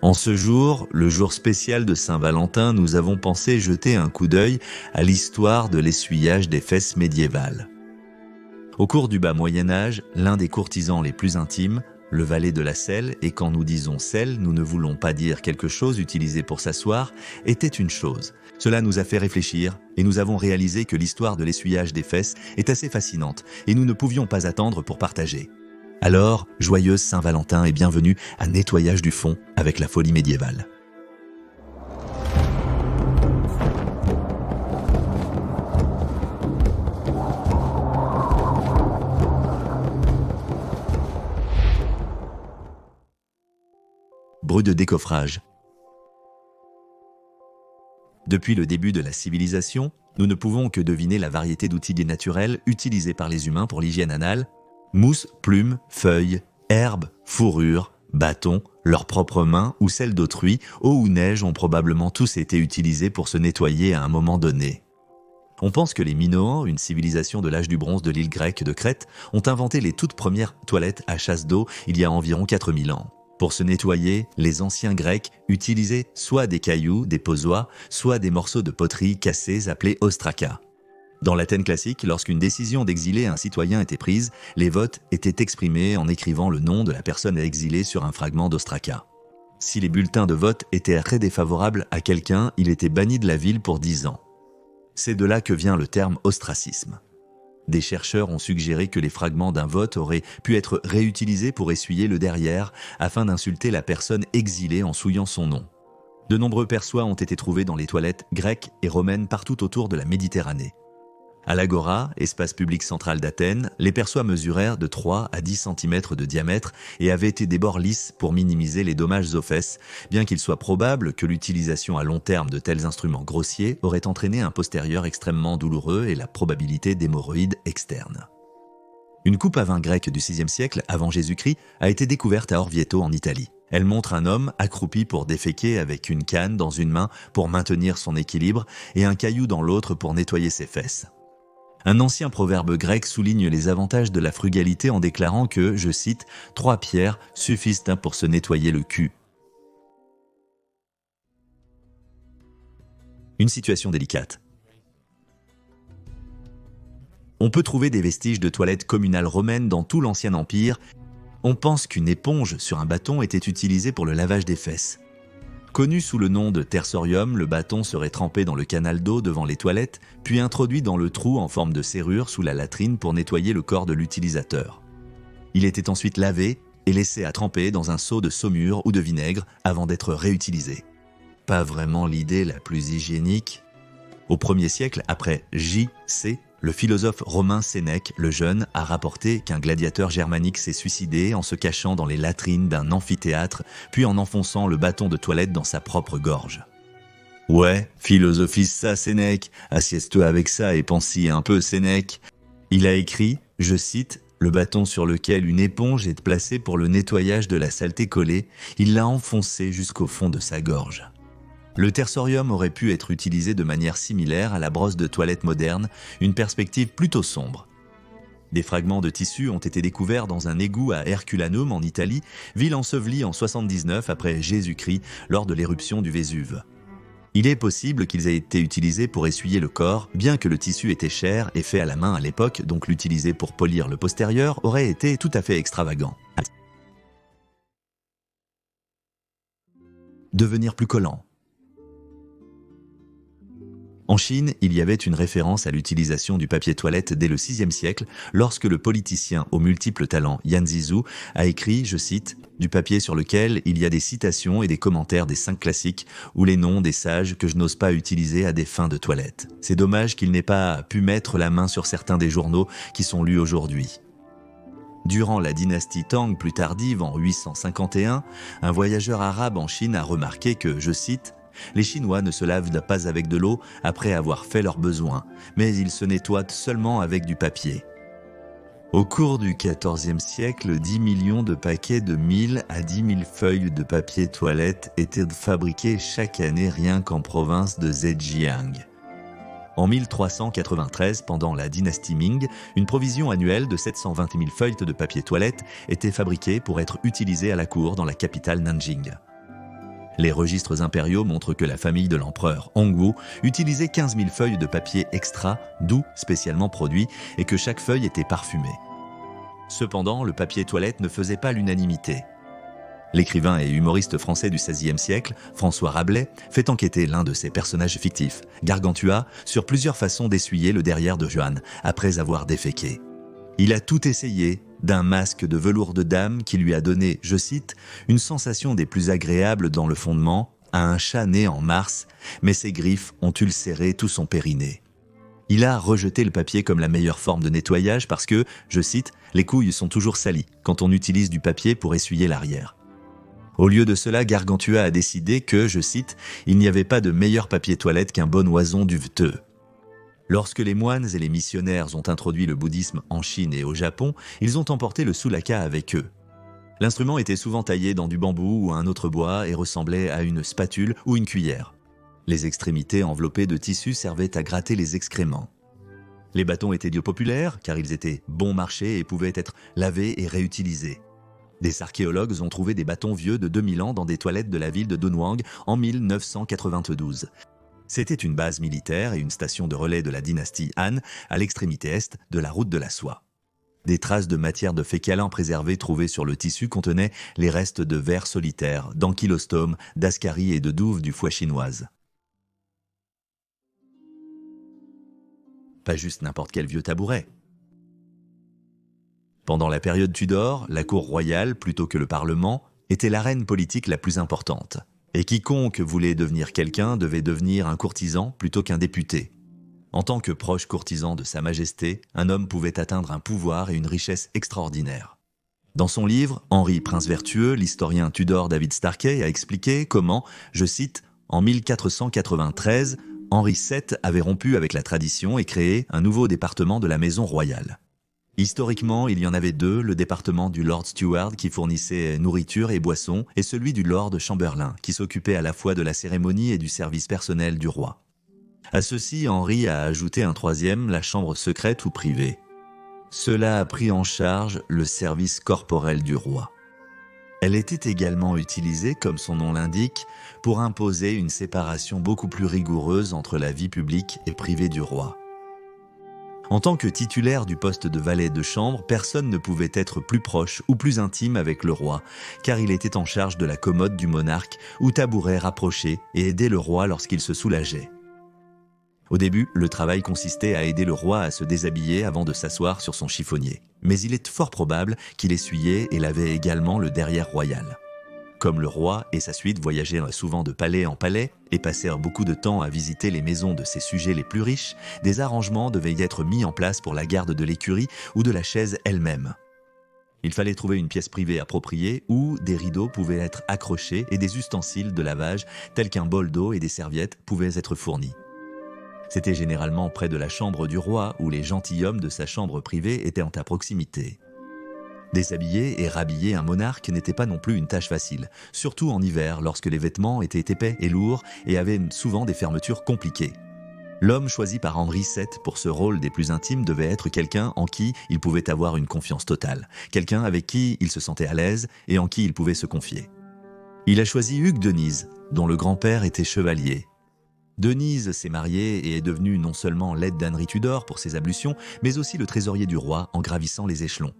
En ce jour, le jour spécial de Saint-Valentin, nous avons pensé jeter un coup d'œil à l'histoire de l'essuyage des fesses médiévales. Au cours du bas Moyen-Âge, l'un des courtisans les plus intimes, le valet de la selle, et quand nous disons selle, nous ne voulons pas dire quelque chose utilisé pour s'asseoir, était une chose. Cela nous a fait réfléchir et nous avons réalisé que l'histoire de l'essuyage des fesses est assez fascinante et nous ne pouvions pas attendre pour partager. Alors, joyeuse Saint-Valentin et bienvenue à Nettoyage du fond avec la folie médiévale. Bruit de décoffrage. Depuis le début de la civilisation, nous ne pouvons que deviner la variété d'outils naturels utilisés par les humains pour l'hygiène anale. Mousse, plumes, feuilles, herbes, fourrures, bâtons, leurs propres mains ou celles d'autrui, eau ou neige ont probablement tous été utilisés pour se nettoyer à un moment donné. On pense que les Minoans, une civilisation de l'âge du bronze de l'île grecque de Crète, ont inventé les toutes premières toilettes à chasse d'eau il y a environ 4000 ans. Pour se nettoyer, les anciens Grecs utilisaient soit des cailloux, des posois, soit des morceaux de poterie cassés appelés ostraka. Dans l'Athènes classique, lorsqu'une décision d'exiler un citoyen était prise, les votes étaient exprimés en écrivant le nom de la personne à exiler sur un fragment d'ostraka. Si les bulletins de vote étaient très défavorables à quelqu'un, il était banni de la ville pour 10 ans. C'est de là que vient le terme ostracisme. Des chercheurs ont suggéré que les fragments d'un vote auraient pu être réutilisés pour essuyer le derrière afin d'insulter la personne exilée en souillant son nom. De nombreux perçois ont été trouvés dans les toilettes grecques et romaines partout autour de la Méditerranée. À l'Agora, espace public central d'Athènes, les perçois mesurèrent de 3 à 10 cm de diamètre et avaient été des bords lisses pour minimiser les dommages aux fesses, bien qu'il soit probable que l'utilisation à long terme de tels instruments grossiers aurait entraîné un postérieur extrêmement douloureux et la probabilité d'hémorroïdes externes. Une coupe à vin grecque du VIe siècle avant Jésus-Christ a été découverte à Orvieto en Italie. Elle montre un homme accroupi pour déféquer avec une canne dans une main pour maintenir son équilibre et un caillou dans l'autre pour nettoyer ses fesses. Un ancien proverbe grec souligne les avantages de la frugalité en déclarant que, je cite, « 3 pierres suffisent pour se nettoyer le cul ». Une situation délicate. On peut trouver des vestiges de toilettes communales romaines dans tout l'Ancien Empire. On pense qu'une éponge sur un bâton était utilisée pour le lavage des fesses. Connu sous le nom de tersorium, le bâton serait trempé dans le canal d'eau devant les toilettes, puis introduit dans le trou en forme de serrure sous la latrine pour nettoyer le corps de l'utilisateur. Il était ensuite lavé et laissé à tremper dans un seau de saumure ou de vinaigre avant d'être réutilisé. Pas vraiment l'idée la plus hygiénique. Au 1er siècle, après J.C., le philosophe romain Sénèque, le Jeune, a rapporté qu'un gladiateur germanique s'est suicidé en se cachant dans les latrines d'un amphithéâtre, puis en enfonçant le bâton de toilette dans sa propre gorge. Ouais, philosophise ça Sénèque, assieds-toi avec ça et pense-y un peu Sénèque. Il a écrit, je cite, « Le bâton sur lequel une éponge est placée pour le nettoyage de la saleté collée, il l'a enfoncé jusqu'au fond de sa gorge. » Le tersorium aurait pu être utilisé de manière similaire à la brosse de toilette moderne, une perspective plutôt sombre. Des fragments de tissu ont été découverts dans un égout à Herculanum en Italie, ville ensevelie en 79 après Jésus-Christ lors de l'éruption du Vésuve. Il est possible qu'ils aient été utilisés pour essuyer le corps, bien que le tissu était cher et fait à la main à l'époque, donc l'utiliser pour polir le postérieur aurait été tout à fait extravagant. Devenir plus collant. En Chine, il y avait une référence à l'utilisation du papier toilette dès le VIe siècle lorsque le politicien aux multiples talents Yan Zizou a écrit, je cite, « du papier sur lequel il y a des citations et des commentaires des 5 classiques ou les noms des sages que je n'ose pas utiliser à des fins de toilette. C'est dommage qu'il n'ait pas pu mettre la main sur certains des journaux qui sont lus aujourd'hui. » Durant la dynastie Tang plus tardive en 851, un voyageur arabe en Chine a remarqué que, je cite, « les Chinois ne se lavent pas avec de l'eau après avoir fait leurs besoins, mais ils se nettoient seulement avec du papier. » Au cours du XIVe siècle, 10 millions de paquets de 1000 à 10 000 feuilles de papier toilette étaient fabriqués chaque année rien qu'en province de Zhejiang. En 1393, pendant la dynastie Ming, une provision annuelle de 720 000 feuilles de papier toilette était fabriquée pour être utilisée à la cour dans la capitale Nanjing. Les registres impériaux montrent que la famille de l'empereur Hongwu utilisait 15 000 feuilles de papier extra, doux spécialement produits, et que chaque feuille était parfumée. Cependant, le papier toilette ne faisait pas l'unanimité. L'écrivain et humoriste français du XVIe siècle, François Rabelais, fait enquêter l'un de ses personnages fictifs, Gargantua, sur plusieurs façons d'essuyer le derrière de Johann après avoir déféqué. Il a tout essayé, d'un masque de velours de dame qui lui a donné, je cite, « une sensation des plus agréables dans le fondement, à un chat né en mars, mais ses griffes ont ulcéré tout son périnée. » Il a rejeté le papier comme la meilleure forme de nettoyage parce que, je cite, « les couilles sont toujours salies quand on utilise du papier pour essuyer l'arrière. » Au lieu de cela, Gargantua a décidé que, je cite, « il n'y avait pas de meilleur papier toilette qu'un bon oison duveteux. » Lorsque les moines et les missionnaires ont introduit le bouddhisme en Chine et au Japon, ils ont emporté le sulaka avec eux. L'instrument était souvent taillé dans du bambou ou un autre bois et ressemblait à une spatule ou une cuillère. Les extrémités enveloppées de tissu servaient à gratter les excréments. Les bâtons étaient dits populaires car ils étaient bon marché et pouvaient être lavés et réutilisés. Des archéologues ont trouvé des bâtons vieux de 2000 ans dans des toilettes de la ville de Dunhuang en 1992. C'était une base militaire et une station de relais de la dynastie Han à l'extrémité est de la route de la soie. Des traces de matière de fécalin préservée trouvées sur le tissu contenaient les restes de vers solitaires, d'ankylostome, d'ascaris et de douve du foie chinoise. Pas juste n'importe quel vieux tabouret. Pendant la période Tudor, la cour royale, plutôt que le Parlement, était l'arène politique la plus importante. Et quiconque voulait devenir quelqu'un devait devenir un courtisan plutôt qu'un député. En tant que proche courtisan de Sa Majesté, un homme pouvait atteindre un pouvoir et une richesse extraordinaires. Dans son livre, Henri Prince Vertueux, l'historien Tudor David Starkey a expliqué comment, je cite, « en 1493, Henri VII avait rompu avec la tradition et créé un nouveau département de la maison royale. Historiquement, il y en avait deux, le département du Lord Steward qui fournissait nourriture et boissons, et celui du Lord Chamberlain qui s'occupait à la fois de la cérémonie et du service personnel du roi. À ceci, Henri a ajouté un troisième, la chambre secrète ou privée. Cela a pris en charge le service corporel du roi. Elle était également utilisée, comme son nom l'indique, pour imposer une séparation beaucoup plus rigoureuse entre la vie publique et privée du roi. En tant que titulaire du poste de valet de chambre, personne ne pouvait être plus proche ou plus intime avec le roi, car il était en charge de la commode du monarque ou tabouret rapproché et aidait le roi lorsqu'il se soulageait. Au début, le travail consistait à aider le roi à se déshabiller avant de s'asseoir sur son chiffonnier. Mais il est fort probable qu'il essuyait et lavait également le derrière royal. Comme le roi et sa suite voyagèrent souvent de palais en palais et passèrent beaucoup de temps à visiter les maisons de ses sujets les plus riches, des arrangements devaient y être mis en place pour la garde de l'écurie ou de la chaise elle-même. Il fallait trouver une pièce privée appropriée où des rideaux pouvaient être accrochés et des ustensiles de lavage tels qu'un bol d'eau et des serviettes pouvaient être fournis. C'était généralement près de la chambre du roi où les gentilshommes de sa chambre privée étaient à proximité. Déshabiller et rhabiller un monarque n'était pas non plus une tâche facile, surtout en hiver lorsque les vêtements étaient épais et lourds et avaient souvent des fermetures compliquées. L'homme choisi par Henri VII pour ce rôle des plus intimes devait être quelqu'un en qui il pouvait avoir une confiance totale, quelqu'un avec qui il se sentait à l'aise et en qui il pouvait se confier. Il a choisi Hugues Denise, dont le grand-père était chevalier. Denise s'est marié et est devenu non seulement l'aide d'Henri Tudor pour ses ablutions, mais aussi le trésorier du roi en gravissant les échelons.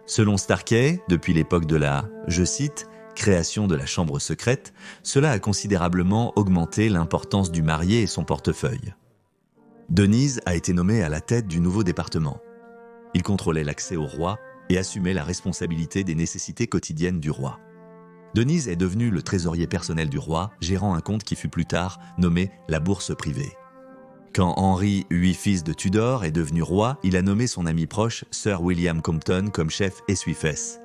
Selon Starkey, depuis l'époque de la, je cite, création de la chambre secrète, cela a considérablement augmenté l'importance du marié et son portefeuille. Denise a été nommé à la tête du nouveau département. Il contrôlait l'accès au roi et assumait la responsabilité des nécessités quotidiennes du roi. Denise est devenu le trésorier personnel du roi, gérant un compte qui fut plus tard nommé la bourse privée. Quand Henri VIII, fils de Tudor, est devenu roi, il a nommé son ami proche, Sir William Compton, comme chef essuie-fesses.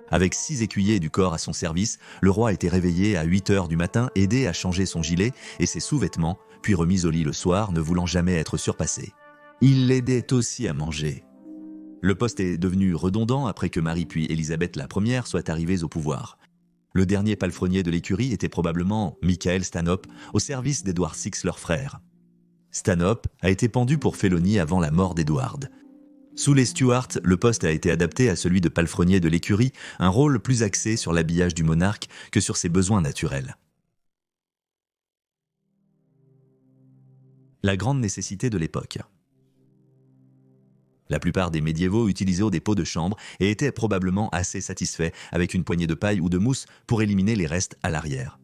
Avec 6 écuyers du corps à son service, le roi était réveillé à 8 heures du matin, aidé à changer son gilet et ses sous-vêtements, puis remis au lit le soir, ne voulant jamais être surpassé. Il l'aidait aussi à manger. Le poste est devenu redondant après que Marie puis Élisabeth la Première soient arrivées au pouvoir. Le dernier palefrenier de l'écurie était probablement Michael Stanhope, au service d'Édouard VI, leur frère. Stanhope a été pendu pour félonie avant la mort d'Édouard. Sous les Stuarts, le poste a été adapté à celui de palefrenier de l'écurie, un rôle plus axé sur l'habillage du monarque que sur ses besoins naturels. La grande nécessité de l'époque. La plupart des médiévaux utilisaient des pots de chambre et étaient probablement assez satisfaits avec une poignée de paille ou de mousse pour éliminer les restes à l'arrière.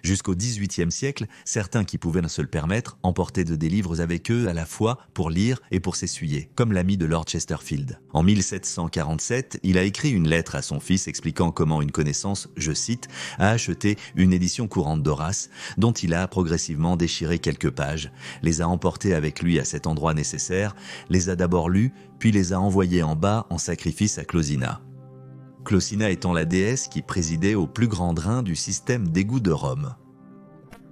Jusqu'au XVIIIe siècle, certains qui pouvaient se le permettre emportaient des livres avec eux à la fois pour lire et pour s'essuyer, comme l'ami de Lord Chesterfield. En 1747, il a écrit une lettre à son fils expliquant comment une connaissance, je cite, a acheté une édition courante d'Horace, dont il a progressivement déchiré quelques pages, les a emportées avec lui à cet endroit nécessaire, les a d'abord lues, puis les a envoyées en bas en sacrifice à Closina. Closina étant la déesse qui présidait au plus grand drain du système d'égout de Rome.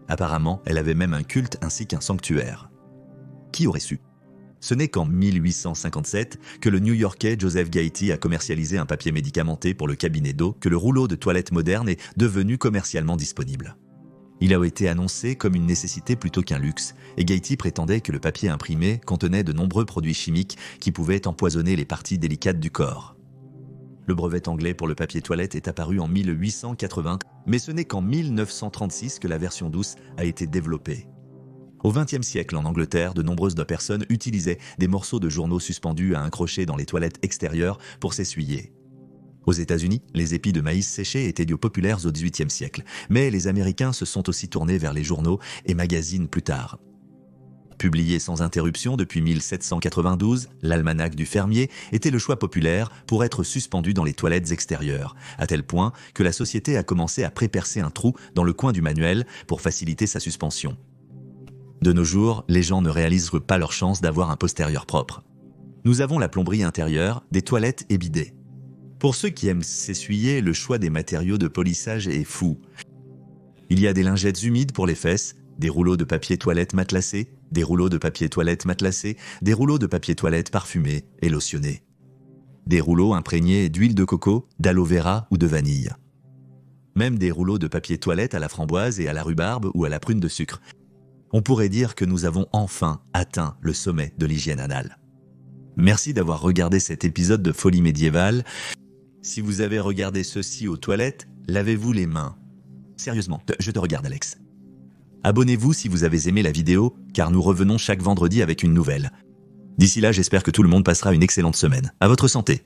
Apparemment, elle avait même un culte ainsi qu'un sanctuaire. Qui aurait su ? Ce n'est qu'en 1857 que le New-Yorkais Joseph Gaiety a commercialisé un papier médicamenté pour le cabinet d'eau que le rouleau de toilette moderne est devenu commercialement disponible. Il a été annoncé comme une nécessité plutôt qu'un luxe, et Gaiety prétendait que le papier imprimé contenait de nombreux produits chimiques qui pouvaient empoisonner les parties délicates du corps. Le brevet anglais pour le papier toilette est apparu en 1880, mais ce n'est qu'en 1936 que la version douce a été développée. Au XXe siècle, en Angleterre, de nombreuses personnes utilisaient des morceaux de journaux suspendus à un crochet dans les toilettes extérieures pour s'essuyer. Aux États-Unis, les épis de maïs séchés étaient populaires au XVIIIe siècle, mais les Américains se sont aussi tournés vers les journaux et magazines plus tard. Publié sans interruption depuis 1792, l'almanach du fermier était le choix populaire pour être suspendu dans les toilettes extérieures, à tel point que la société a commencé à prépercer un trou dans le coin du manuel pour faciliter sa suspension. De nos jours, les gens ne réalisent pas leur chance d'avoir un postérieur propre. Nous avons la plomberie intérieure, des toilettes et bidets. Pour ceux qui aiment s'essuyer, le choix des matériaux de polissage est fou. Il y a des lingettes humides pour les fesses, des rouleaux de papier toilette matelassés, des rouleaux de papier toilette matelassés, des rouleaux de papier toilette parfumés et lotionnés. Des rouleaux imprégnés d'huile de coco, d'aloe vera ou de vanille. Même des rouleaux de papier toilette à la framboise et à la rhubarbe ou à la prune de sucre. On pourrait dire que nous avons enfin atteint le sommet de l'hygiène anale. Merci d'avoir regardé cet épisode de Folie médiévale. Si vous avez regardé ceci aux toilettes, lavez-vous les mains. Sérieusement, je te regarde Alex. Abonnez-vous si vous avez aimé la vidéo, car nous revenons chaque vendredi avec une nouvelle. D'ici là, j'espère que tout le monde passera une excellente semaine. À votre santé.